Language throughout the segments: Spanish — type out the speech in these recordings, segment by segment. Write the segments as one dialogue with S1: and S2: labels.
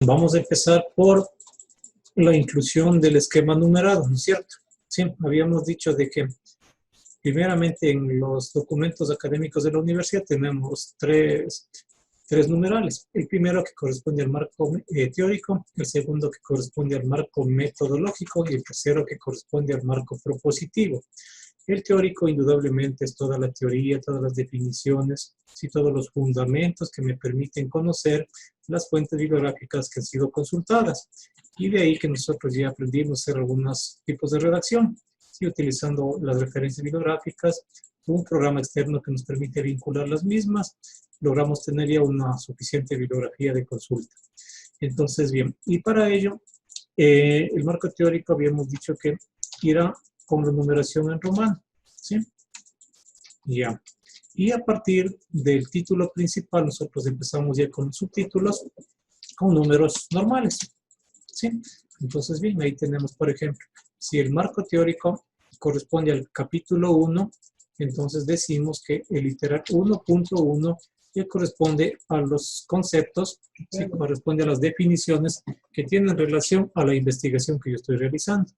S1: Vamos a empezar por la inclusión del esquema numerado, ¿no es cierto? Sí, habíamos dicho de que primeramente en los documentos académicos de la universidad tenemos tres numerales. El primero que corresponde al marco teórico, el segundo que corresponde al marco metodológico y el tercero que corresponde al marco propositivo. El teórico indudablemente es toda la teoría, todas las definiciones y todos los fundamentos que me permiten conocer las fuentes bibliográficas que han sido consultadas. Y de ahí que nosotros ya aprendimos a hacer algunos tipos de redacción, ¿sí? Utilizando las referencias bibliográficas, un programa externo que nos permite vincular las mismas, logramos tener ya una suficiente bibliografía de consulta. Entonces, bien, y para ello, el marco teórico habíamos dicho que irá con la numeración en romano, ¿sí? Ya. Y a partir del título principal, nosotros empezamos ya con subtítulos, con números normales, ¿sí? Entonces, bien, ahí tenemos, por ejemplo, si el marco teórico corresponde al capítulo 1, entonces decimos que el literal 1.1 ya corresponde a los conceptos, ¿sí? Corresponde a las definiciones que tienen relación a la investigación que yo estoy realizando.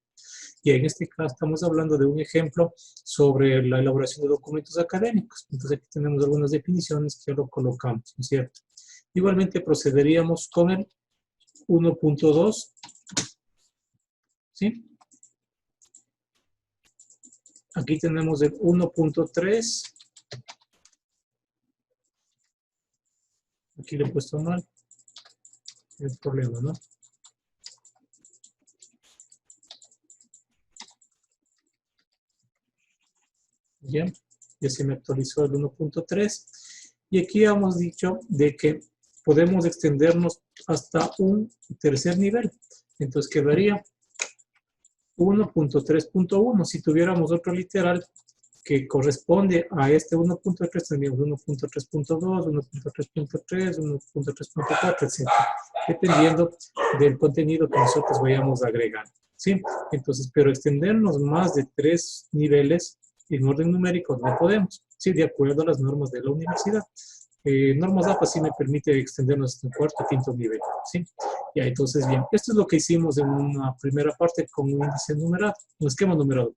S1: Y en este caso estamos hablando de un ejemplo sobre la elaboración de documentos académicos. Entonces aquí tenemos algunas definiciones que lo colocamos, ¿no es cierto? Igualmente procederíamos con el 1.2, ¿sí? Aquí tenemos el 1.3. Aquí le he puesto mal. El problema, ¿no? Bien, ya se me actualizó el 1.3. Y aquí hemos dicho de que podemos extendernos hasta un tercer nivel. Entonces quedaría 1.3.1. Si tuviéramos otro literal que corresponde a este 1.3, tendríamos 1.3.2, 1.3.3, 1.3.4, etc. Dependiendo del contenido que nosotros vayamos agregando, ¿sí? Entonces, pero extendernos más de 3 niveles en orden numérico no podemos, ¿sí? De acuerdo a las normas de la universidad. Normas APA sí me permite extendernos hasta un cuarto, quinto nivel, ¿sí? Ya, entonces, bien, esto es lo que hicimos en una primera parte con un índice numerado, un esquema numerado.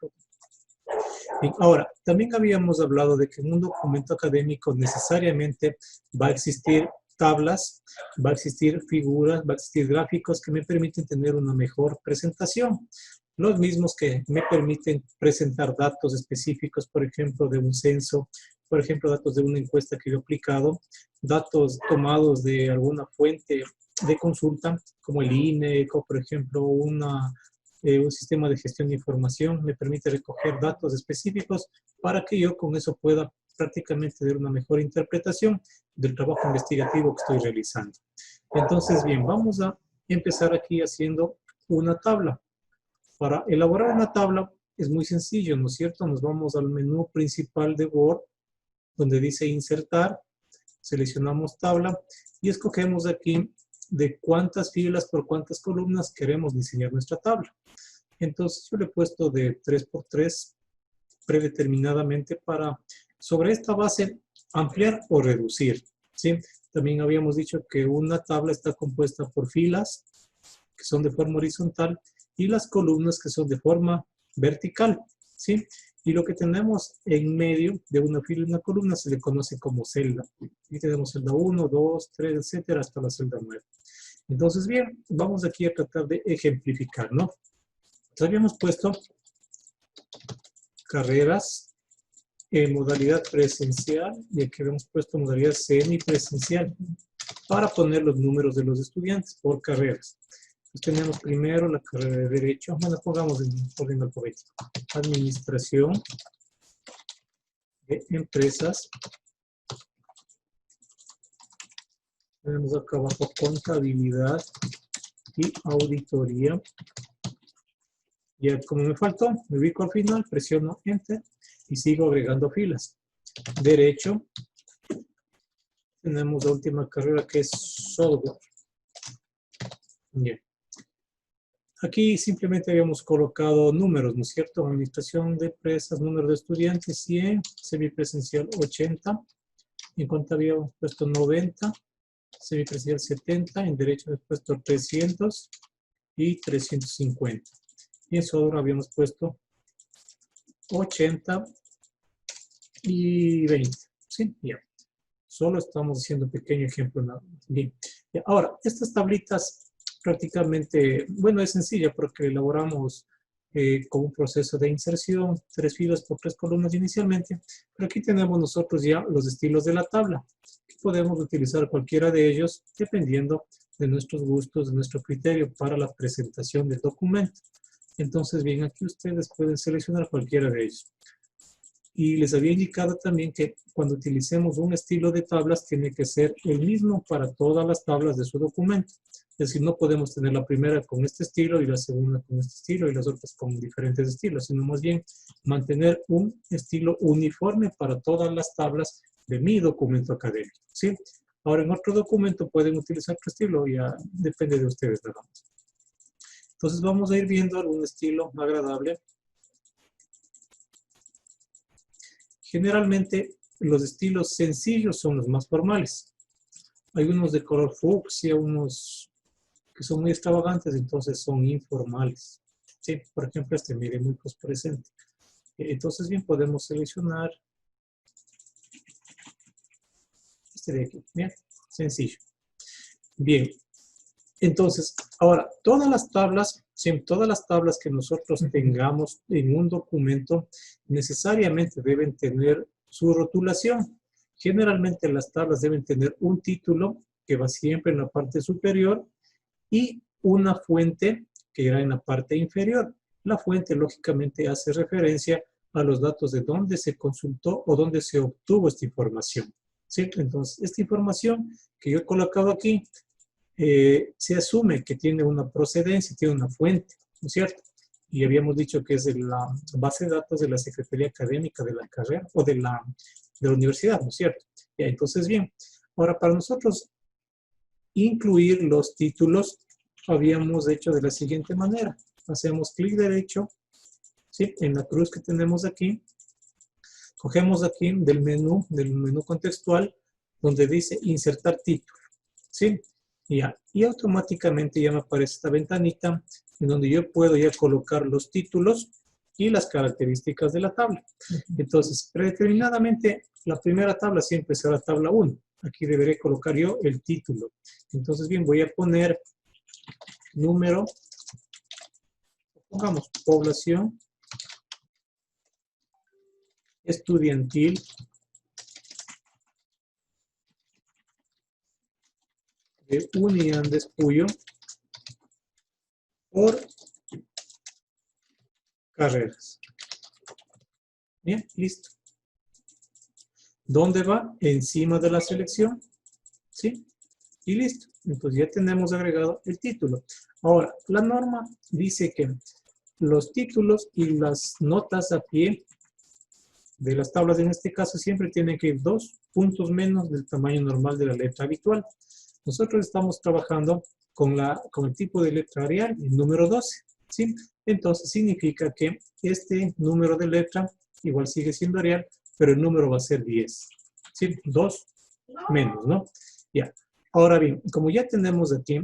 S1: Bien, ahora, también habíamos hablado de que en un documento académico necesariamente va a existir tablas, va a existir figuras, va a existir gráficos que me permiten tener una mejor presentación. Los mismos que me permiten presentar datos específicos, por ejemplo, de un censo, por ejemplo, datos de una encuesta que yo he aplicado, datos tomados de alguna fuente de consulta, como el INE, o por ejemplo, un sistema de gestión de información, me permite recoger datos específicos para que yo con eso pueda prácticamente tener una mejor interpretación del trabajo investigativo que estoy realizando. Entonces, bien, vamos a empezar aquí haciendo una tabla. Para elaborar una tabla es muy sencillo, ¿no es cierto? Nos vamos al menú principal de Word, donde dice insertar, seleccionamos tabla y escogemos aquí de cuántas filas por cuántas columnas queremos diseñar nuestra tabla. Entonces yo le he puesto de 3x3 predeterminadamente para, sobre esta base, ampliar o reducir, ¿sí? También habíamos dicho que una tabla está compuesta por filas, que son de forma horizontal, y las columnas que son de forma vertical, ¿sí? Y lo que tenemos en medio de una fila y una columna se le conoce como celda. Y tenemos celda 1, 2, 3, etcétera, hasta la celda 9. Entonces, bien, vamos aquí a tratar de ejemplificar, ¿no? Entonces, habíamos puesto carreras en modalidad presencial y aquí habíamos puesto modalidad semipresencial para poner los números de los estudiantes por carreras. Entonces tenemos primero la carrera de Derecho, bueno, pongamos en orden alfabético, Administración de Empresas, tenemos acá abajo Contabilidad y Auditoría. Ya como me faltó, me ubico al final, presiono Enter y sigo agregando filas. Derecho, tenemos la última carrera que es Software. Bien. Aquí simplemente habíamos colocado números, ¿no es cierto? Administración de empresas, número de estudiantes 100, semipresencial 80, en cuanto habíamos puesto 90, semipresencial 70, en derecho he puesto 300 y 350. Y en Sodro habíamos puesto 80 y 20. ¿Sí? Ya. Solo estamos haciendo un pequeño ejemplo nada más. Bien. Ya. Ahora, estas tablitas prácticamente, bueno, es sencilla porque elaboramos con un proceso de inserción, 3 filas por 3 columnas inicialmente, pero aquí tenemos nosotros ya los estilos de la tabla, que podemos utilizar cualquiera de ellos dependiendo de nuestros gustos, de nuestro criterio para la presentación del documento. Entonces, bien, aquí ustedes pueden seleccionar cualquiera de ellos. Y les había indicado también que cuando utilicemos un estilo de tablas tiene que ser el mismo para todas las tablas de su documento. Es decir, no podemos tener la primera con este estilo y la segunda con este estilo y las otras con diferentes estilos, sino más bien mantener un estilo uniforme para todas las tablas de mi documento académico, ¿sí? Ahora, en otro documento pueden utilizar otro estilo, ya depende de ustedes nada más. Entonces vamos a ir viendo algún estilo agradable. Generalmente los estilos sencillos son los más formales. Hay unos de color fucsia, unos que son muy extravagantes, entonces son informales. Sí, por ejemplo, este, mire, muy fosforescente. Entonces, bien, podemos seleccionar este de aquí. Bien, sencillo. Bien, entonces, ahora, todas las tablas, sí, todas las tablas que nosotros tengamos en un documento necesariamente deben tener su rotulación. Generalmente las tablas deben tener un título que va siempre en la parte superior y una fuente que irá en la parte inferior. La fuente, lógicamente, hace referencia a los datos de dónde se consultó o dónde se obtuvo esta información. ¿Sí? Entonces, esta información que yo he colocado aquí se asume que tiene una procedencia, tiene una fuente, ¿no es cierto? Y habíamos dicho que es de la base de datos de la Secretaría Académica de la carrera o de la universidad, ¿no es cierto? Ya, entonces, bien, ahora para nosotros incluir los títulos, habíamos hecho de la siguiente manera. Hacemos clic derecho, ¿sí? En la cruz que tenemos aquí. Cogemos aquí del menú contextual, donde dice insertar título, ¿sí? Y automáticamente ya me aparece esta ventanita en donde yo puedo ya colocar los títulos y las características de la tabla. Entonces, predeterminadamente, la primera tabla siempre será tabla 1. Aquí deberé colocar yo el título. Entonces, bien, voy a poner número, pongamos población estudiantil de Uniandes Puyo por carreras. Bien, listo. ¿Dónde va? Encima de la selección, ¿sí? Y listo. Entonces ya tenemos agregado el título. Ahora, la norma dice que los títulos y las notas a pie de las tablas, en este caso, siempre tienen que ir 2 puntos menos del tamaño normal de la letra habitual. Nosotros estamos trabajando con el tipo de letra Arial, el número 12, ¿sí? Entonces significa que este número de letra igual sigue siendo Arial, pero el número va a ser 10, ¿sí? 2 menos, ¿no? Ya. Ahora bien, como ya tenemos aquí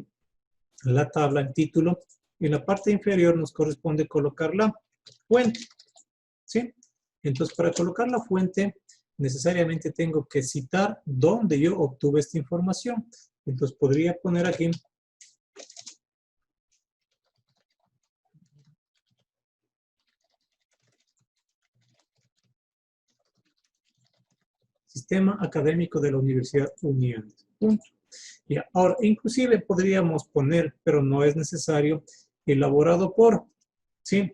S1: la tabla, el título, en la parte inferior nos corresponde colocar la fuente, ¿sí? Entonces, para colocar la fuente, necesariamente tengo que citar dónde yo obtuve esta información. Entonces, podría poner aquí Sistema Académico de la Universidad Uniandes. Punto. Ya. Ahora, inclusive podríamos poner, pero no es necesario, elaborado por, ¿sí?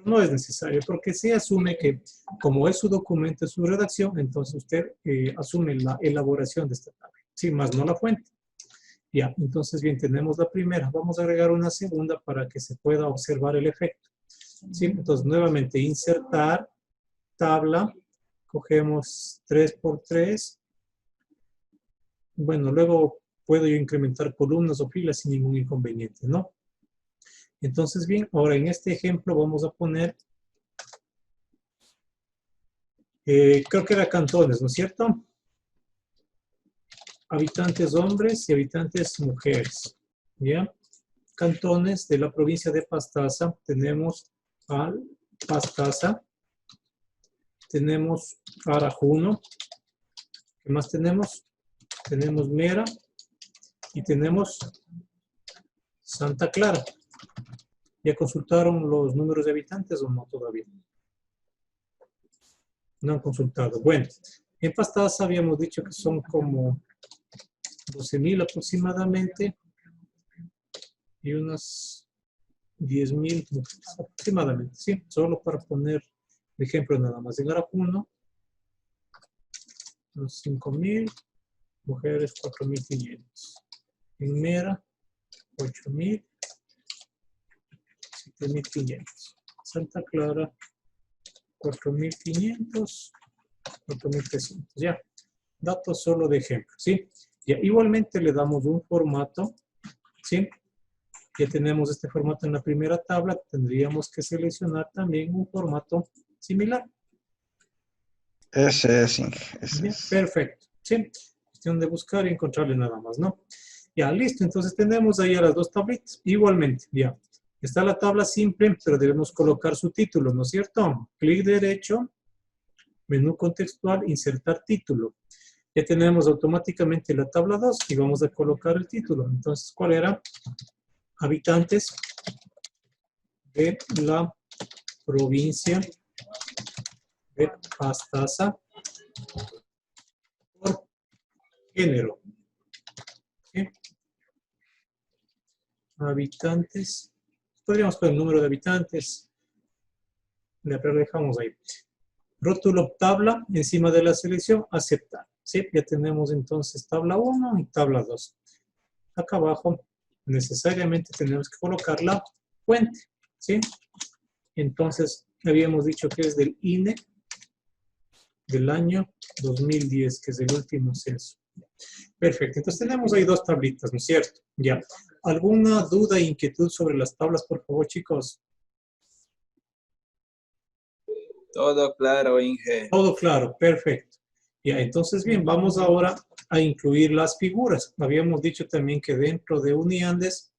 S1: No es necesario, porque se asume que, como es su documento, es su redacción, entonces usted asume la elaboración de esta tabla, sí, más no la fuente. Ya, entonces bien, tenemos la primera. Vamos a agregar una segunda para que se pueda observar el efecto. ¿Sí? Entonces, nuevamente, insertar, tabla, cogemos 3 por 3. Bueno, luego puedo yo incrementar columnas o filas sin ningún inconveniente, ¿no? Entonces, bien, ahora en este ejemplo vamos a poner, creo que era cantones, ¿no es cierto? habitantes hombres y habitantes mujeres. ¿Ya? Cantones de la provincia de Pastaza. Tenemos al Pastaza. Tenemos Arajuno. ¿Qué más tenemos? Tenemos Mera. Y tenemos Santa Clara. ¿Ya consultaron los números de habitantes o no todavía? No han consultado. Bueno, en Pastaza habíamos dicho que son como 12.000 aproximadamente y unas 10.000 aproximadamente, ¿sí? Solo para poner el ejemplo nada más. En Arajuno, unos 5.000, mujeres 4.500. En Mera, 8.000, 7.500. Santa Clara, 4.500, 4.300. Ya, datos solo de ejemplo, ¿sí? Ya, igualmente le damos un formato, ¿sí? Ya tenemos este formato en la primera tabla, tendríamos que seleccionar también un formato similar.
S2: Ese es, Inge.
S1: Ya, perfecto, ¿sí? Cuestión de buscar y encontrarle nada más, ¿no? Ya, listo, entonces tenemos ahí a las dos tablitas. Igualmente, ya. Está la tabla simple, pero debemos colocar su título, ¿no es cierto? Clic derecho, menú contextual, insertar título. Ya tenemos automáticamente la tabla 2 y vamos a colocar el título. Entonces, ¿cuál era? Habitantes de la provincia de Pastaza por género. ¿Sí? Habitantes. Podríamos poner el número de habitantes. Le dejamos ahí. Rótulo tabla encima de la selección, aceptar. ¿Sí? Ya tenemos entonces tabla 1 y tabla 2. Acá abajo necesariamente tenemos que colocar la fuente. ¿Sí? Entonces habíamos dicho que es del INE del año 2010, que es el último censo. Perfecto, entonces tenemos ahí dos tablitas, ¿no es cierto? Ya. ¿Alguna duda e inquietud sobre las tablas, por favor, chicos?
S3: Todo claro, Inge.
S1: Todo claro, perfecto. Ya, entonces bien, vamos ahora a incluir las figuras. Habíamos dicho también que dentro de Uniandes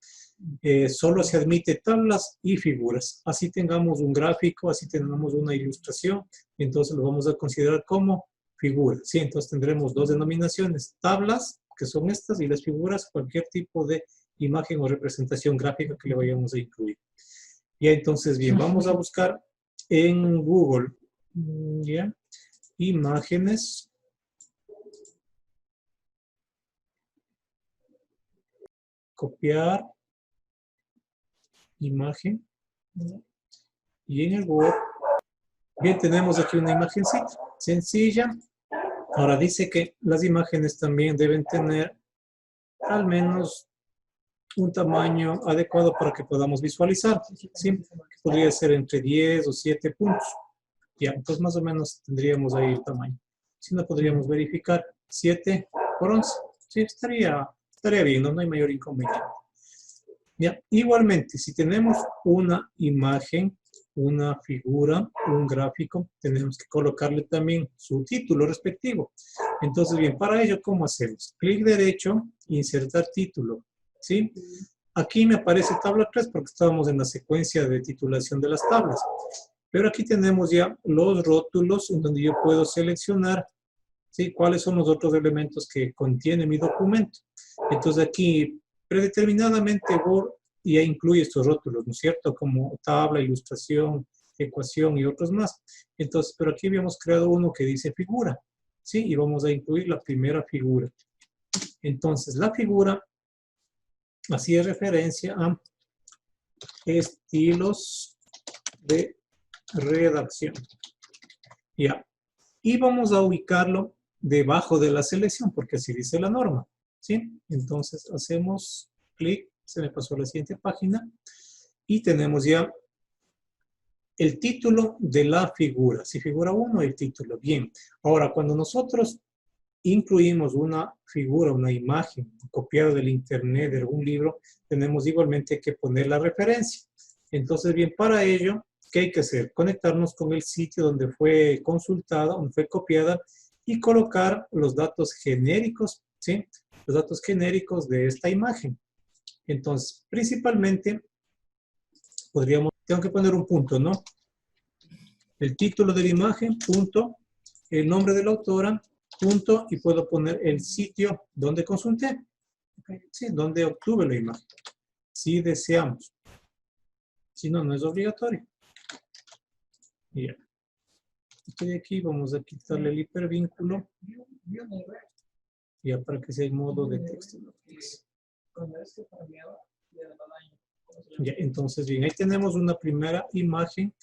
S1: solo se admite tablas y figuras. Así tengamos un gráfico, así tengamos una ilustración, entonces lo vamos a considerar como figuras. Sí, entonces tendremos dos denominaciones, tablas, que son estas, y las figuras, cualquier tipo de imagen o representación gráfica que le vayamos a incluir. Ya, entonces bien, vamos a buscar en Google, ya, imágenes. Copiar imagen. Y en el Word, bien, tenemos aquí una imagencita sencilla. Ahora dice que las imágenes también deben tener al menos un tamaño adecuado para que podamos visualizar. ¿Sí? Podría ser entre 10 o 7 puntos. Ya, entonces más o menos tendríamos ahí el tamaño. Si no, podríamos verificar 7 por 11. Sí, estaría bien, no hay mayor inconveniente. Ya, igualmente, si tenemos una imagen, una figura, un gráfico, tenemos que colocarle también su título respectivo. Entonces, bien, para ello, ¿cómo hacemos? Clic derecho, insertar título, ¿sí? Aquí me aparece tabla 3 porque estábamos en la secuencia de titulación de las tablas. Pero aquí tenemos ya los rótulos en donde yo puedo seleccionar, ¿sí? Cuáles son los otros elementos que contiene mi documento. Entonces aquí predeterminadamente Word ya incluye estos rótulos, ¿no es cierto? Como tabla, ilustración, ecuación y otros más. Entonces, pero aquí habíamos creado uno que dice figura, ¿sí? Y vamos a incluir la primera figura. Entonces, la figura hacía referencia a estilos de redacción. Ya. Y vamos a ubicarlo debajo de la selección, porque así dice la norma, ¿sí? Entonces, hacemos clic, se me pasó a la siguiente página, y tenemos ya el título de la figura. Si figura 1, el título. Bien. Ahora, cuando nosotros incluimos una figura, una imagen copiada del internet, de algún libro, tenemos igualmente que poner la referencia. Entonces, bien, para ello, ¿qué hay que hacer? Conectarnos con el sitio donde fue consultada, donde fue copiada, y colocar los datos genéricos ¿sí? Los datos genéricos de esta imagen. Entonces, principalmente, tengo que poner un punto, ¿no? El título de la imagen, punto, el nombre de la autora, punto, y puedo poner el sitio donde consulté, ¿sí? Donde obtuve la imagen, si deseamos. Si no, no es obligatorio. Ya. Estoy aquí, vamos a quitarle el hipervínculo. Ya, para que sea el modo de texto. Ya, entonces, bien, ahí tenemos una primera imagen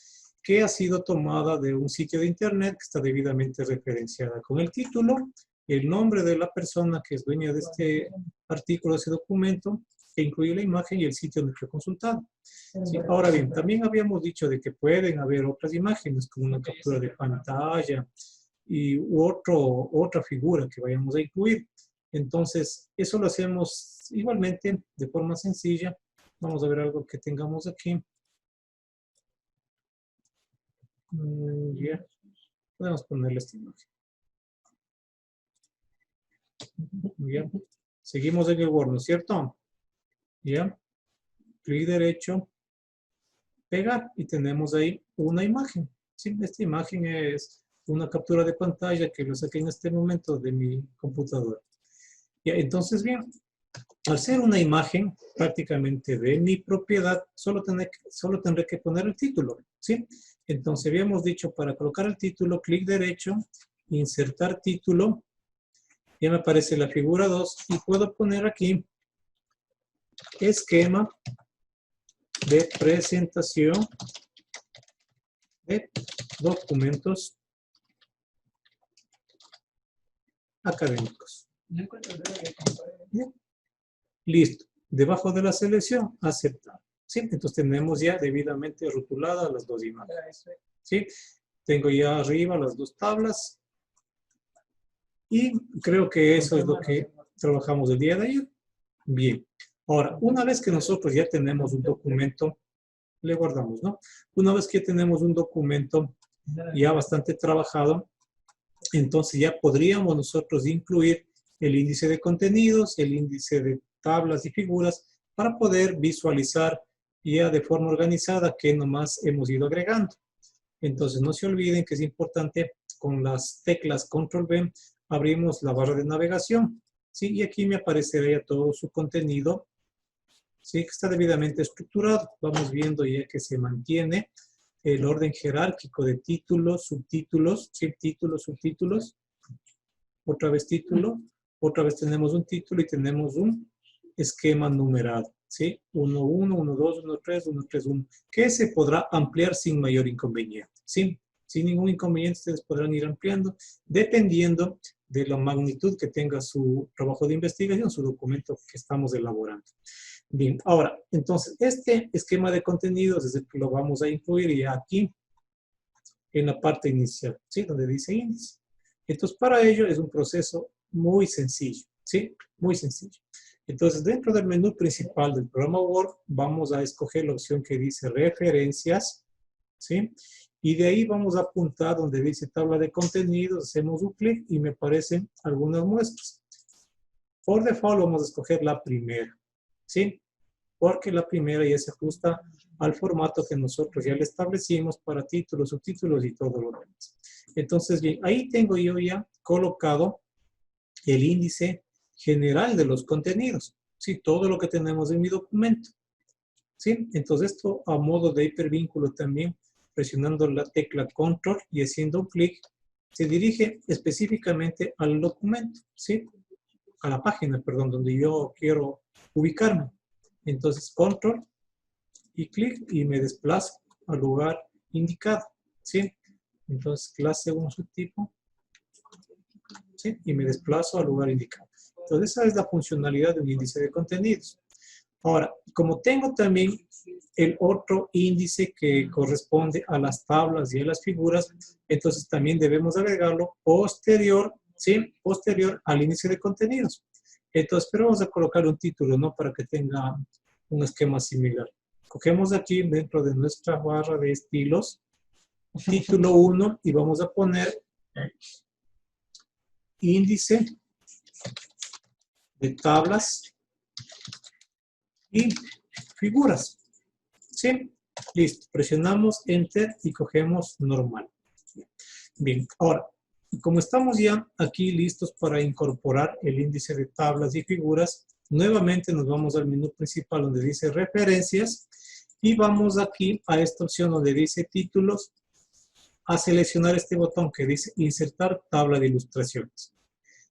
S1: que ha sido tomada de un sitio de internet que está debidamente referenciada con el título, el nombre de la persona que es dueña de este artículo, de ese documento, que incluye la imagen y el sitio donde fue consultado. Sí, ahora bien, también habíamos dicho de que pueden haber otras imágenes, como una captura de pantalla y otra figura que vayamos a incluir. Entonces, eso lo hacemos igualmente de forma sencilla. Vamos a ver algo que tengamos aquí. Ya, podemos ponerle esta imagen. Ya, seguimos en el Word, ¿no es cierto? Ya, clic derecho, pegar, y tenemos ahí una imagen. Sí, esta imagen es una captura de pantalla que lo saqué en este momento de mi computadora. Ya, entonces, bien, al ser una imagen prácticamente de mi propiedad, solo tendré que poner el título, ¿sí? Entonces, habíamos dicho para colocar el título, clic derecho, insertar título, ya me aparece la figura 2 y puedo poner aquí esquema de presentación de documentos académicos. Bien. Listo. Debajo de la selección, aceptar. ¿Sí? Entonces tenemos ya debidamente rotuladas las dos imágenes. ¿Sí? Tengo ya arriba las dos tablas. Y creo que eso es lo que trabajamos el día de ayer. Bien. Ahora, una vez que nosotros ya tenemos un documento, le guardamos, ¿no? Una vez que tenemos un documento ya bastante trabajado, entonces ya podríamos nosotros incluir el índice de contenidos, el índice de tablas y figuras para poder visualizar ya de forma organizada que nomás hemos ido agregando. Entonces no se olviden que es importante con las teclas Control V abrimos la barra de navegación, ¿sí? Y aquí me aparecería todo su contenido, ¿sí? Que está debidamente estructurado. Vamos viendo ya que se mantiene el orden jerárquico de títulos, subtítulos, subtítulos, subtítulos, otra vez título, otra vez tenemos un título y tenemos un esquema numerado, ¿sí? 1, 1, 1, 2, 1, 3, 1, 3, 1, que se podrá ampliar sin mayor inconveniente, ¿sí? Sin ningún inconveniente ustedes podrán ir ampliando dependiendo de la magnitud que tenga su trabajo de investigación, su documento que estamos elaborando. Bien, ahora, entonces, este esquema de contenidos es el que lo vamos a incluir ya aquí en la parte inicial, ¿sí? Donde dice índice. Entonces, para ello es un proceso muy sencillo, ¿sí? Muy sencillo. Entonces, dentro del menú principal del programa Word, vamos a escoger la opción que dice referencias, ¿sí? Y de ahí vamos a apuntar donde dice tabla de contenidos, hacemos un clic y me aparecen algunas muestras. Por default vamos a escoger la primera, ¿sí? Porque la primera ya se ajusta al formato que nosotros ya le establecimos para títulos, subtítulos y todo lo demás. Entonces, bien, ahí tengo yo ya colocado el índice general de los contenidos, ¿sí? Todo lo que tenemos en mi documento, ¿sí? Entonces, esto a modo de hipervínculo también, presionando la tecla Control y haciendo un clic, se dirige específicamente al documento, ¿sí? A la página, perdón, donde yo quiero ubicarme. Entonces, Control y clic y me desplazo al lugar indicado, ¿sí? Entonces, clase 1 subtipo, ¿sí? Y me desplazo al lugar indicado. Entonces, esa es la funcionalidad de un índice de contenidos. Ahora, como tengo también el otro índice que corresponde a las tablas y a las figuras, entonces también debemos agregarlo posterior, ¿sí? Posterior al índice de contenidos. Entonces, pero vamos a colocar un título, ¿no? Para que tenga un esquema similar. Cogemos aquí dentro de nuestra barra de estilos, título 1 y vamos a poner índice de tablas y figuras. ¿Sí? Listo. Presionamos Enter y cogemos normal. Bien, ahora, como estamos ya aquí listos para incorporar el índice de tablas y figuras, nuevamente nos vamos al menú principal donde dice referencias y vamos aquí a esta opción donde dice títulos, a seleccionar este botón que dice insertar tabla de ilustraciones.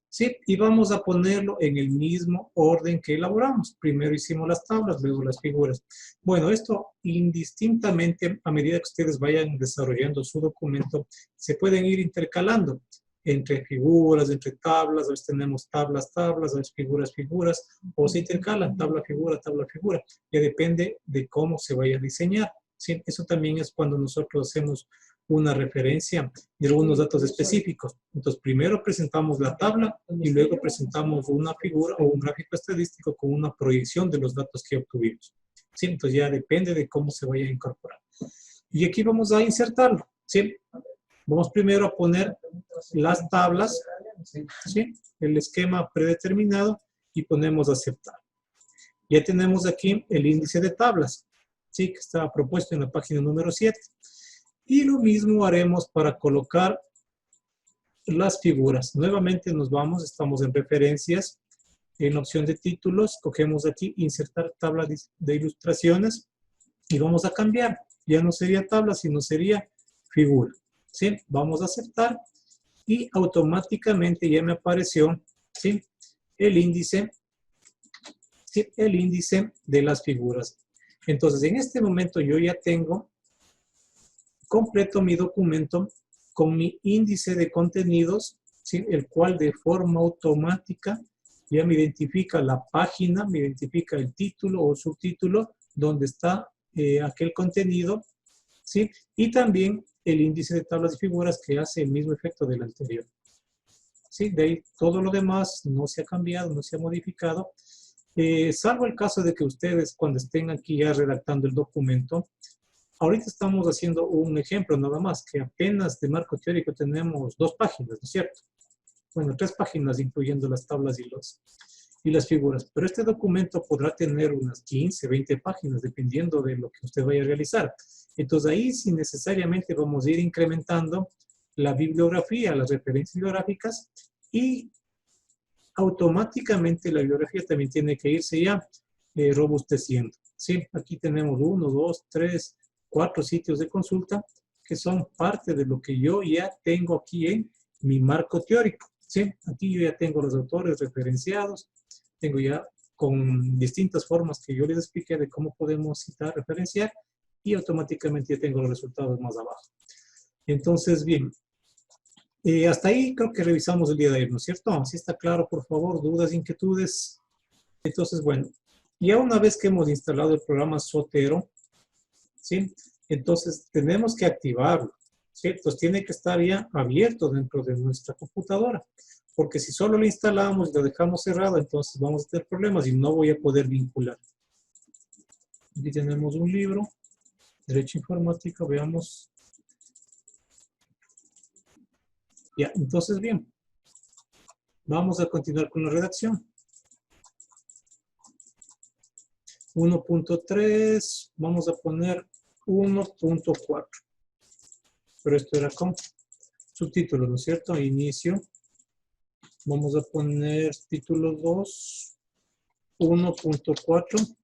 S1: ¿Sí? Y vamos a ponerlo en el mismo orden que elaboramos. Primero hicimos las tablas, luego las figuras. Bueno, esto indistintamente, a medida que ustedes vayan desarrollando su documento, se pueden ir intercalando entre figuras, entre tablas. A veces tenemos tablas, tablas, a veces figuras, figuras, o se intercalan tabla, figura, tabla, figura. Ya depende de cómo se vaya a diseñar. ¿Sí? Eso también es cuando nosotros hacemos una referencia de algunos datos específicos. Entonces, primero presentamos la tabla y luego presentamos una figura o un gráfico estadístico con una proyección de los datos que obtuvimos. ¿Sí? Entonces, ya depende de cómo se vaya a incorporar. Y aquí vamos a insertarlo. ¿Sí? Vamos primero a poner las tablas, ¿sí? El esquema predeterminado y ponemos aceptar. Ya tenemos aquí el índice de tablas, ¿sí? Que está propuesto en la página número 7. Y lo mismo haremos para colocar las figuras. Nuevamente nos vamos, estamos en referencias, en la opción de títulos, cogemos aquí insertar tabla de ilustraciones y vamos a cambiar. Ya no sería tabla, sino sería figura. ¿Sí? Vamos a aceptar y automáticamente ya me apareció, ¿sí? El índice, ¿sí? El índice de las figuras. Entonces, en este momento yo ya tengo completo mi documento con mi índice de contenidos, ¿sí? El cual de forma automática ya me identifica la página, me identifica el título o subtítulo donde está aquel contenido, ¿sí? Y también el índice de tablas y figuras que hace el mismo efecto del anterior. ¿Sí? De ahí todo lo demás no se ha cambiado, no se ha modificado, salvo el caso de que ustedes cuando estén aquí ya redactando el documento. Ahorita estamos haciendo un ejemplo nada más, que apenas de marco teórico tenemos 2 páginas, ¿no es cierto? Bueno, 3 páginas incluyendo las tablas y las figuras. Pero este documento podrá tener unas 15, 20 páginas, dependiendo de lo que usted vaya a realizar. Entonces ahí sí necesariamente vamos a ir incrementando la bibliografía, las referencias bibliográficas y automáticamente la bibliografía también tiene que irse ya robusteciendo. ¿Sí? Aquí tenemos 1, 2, 3, 4 sitios de consulta que son parte de lo que yo ya tengo aquí en mi marco teórico. ¿Sí? Aquí yo ya tengo los autores referenciados, tengo ya con distintas formas que yo les expliqué de cómo podemos citar, referenciar, y automáticamente ya tengo los resultados más abajo. Entonces, bien, hasta ahí creo que revisamos el día de hoy, ¿no es cierto? Así está claro, por favor, dudas, inquietudes. Entonces, bueno, ya una vez que hemos instalado el programa Zotero, ¿sí? Entonces tenemos que activarlo, ¿sí? Entonces tiene que estar ya abierto dentro de nuestra computadora, porque si solo lo instalamos y lo dejamos cerrado, entonces vamos a tener problemas y no voy a poder vincular. Aquí tenemos un libro, Derecho Informático, veamos. Ya, entonces bien, vamos a continuar con la redacción. 1.3, vamos a poner 1.4. Pero esto era con subtítulos, ¿no es cierto? Inicio. Vamos a poner título 2, 1.4.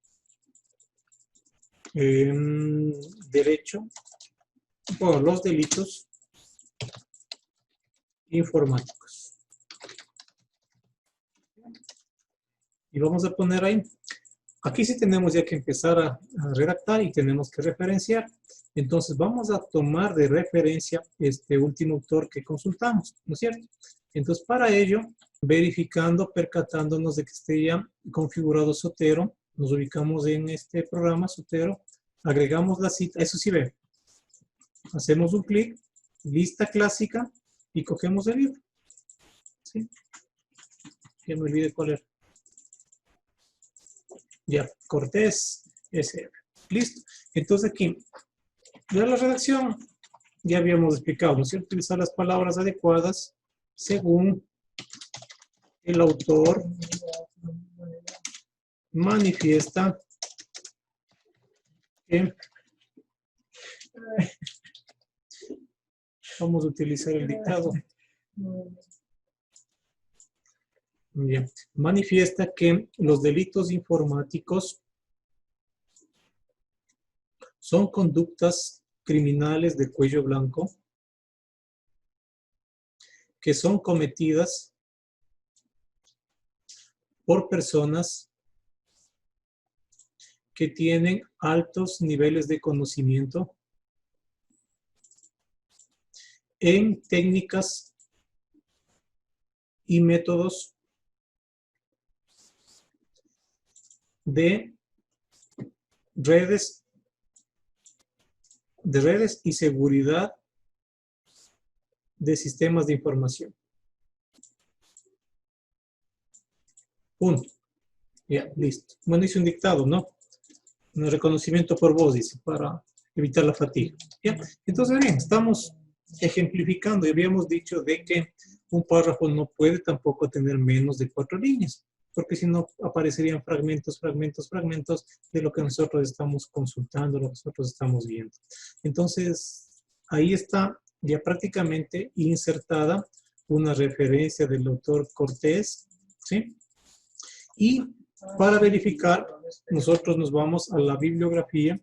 S1: Derecho. Bueno, los delitos informáticos. Y vamos a poner ahí. Aquí sí tenemos ya que empezar a redactar y tenemos que referenciar. Entonces vamos a tomar de referencia este último autor que consultamos, ¿no es cierto? Entonces para ello, verificando, percatándonos de que esté ya configurado Zotero, nos ubicamos en este programa Zotero, agregamos la cita, eso sí ve, hacemos un clic, lista clásica y cogemos el libro. ¿Sí? Ya me olvidé cuál era. Ya, Cortés, SF. Listo. Entonces aquí, ya la redacción, ya habíamos explicado, ¿no es cierto? Utilizar las palabras adecuadas según el autor manifiesta que vamos a utilizar el dictado. Bien. Manifiesta que los delitos informáticos son conductas criminales de cuello blanco que son cometidas por personas que tienen altos niveles de conocimiento en técnicas y métodos de redes y seguridad de sistemas de información. Punto. Ya, listo. Bueno, hice un dictado, ¿no? Un reconocimiento por voz, dice, para evitar la fatiga. ¿Ya? Entonces, bien, estamos ejemplificando y habíamos dicho de que un párrafo no puede tampoco tener menos de 4 líneas, porque si no aparecerían fragmentos de lo que nosotros estamos consultando, lo que nosotros estamos viendo. Entonces, ahí está ya prácticamente insertada una referencia del autor Cortés, ¿sí? Y para verificar, nosotros nos vamos a la bibliografía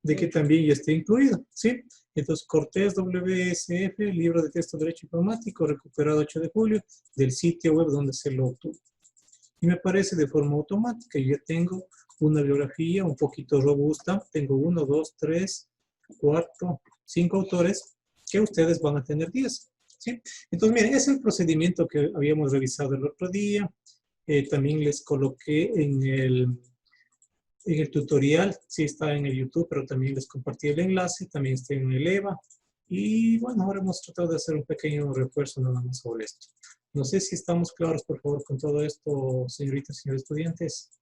S1: de que también ya esté incluido, ¿sí? Entonces, Cortés WSF, libro de texto Derecho Informático, recuperado 8 de julio, del sitio web donde se lo obtuvo. Y me aparece de forma automática. Yo ya tengo una bibliografía un poquito robusta. Tengo 1, 2, 3, 4, 5 autores que ustedes van a tener 10, ¿sí? Entonces, miren, es el procedimiento que habíamos revisado el otro día. También les coloqué en el tutorial, sí está en el YouTube, pero también les compartí el enlace, también está en el EVA. Y bueno, ahora hemos tratado de hacer un pequeño refuerzo nada más sobre esto. No sé si estamos claros, por favor, con todo esto, señoritas y señores estudiantes.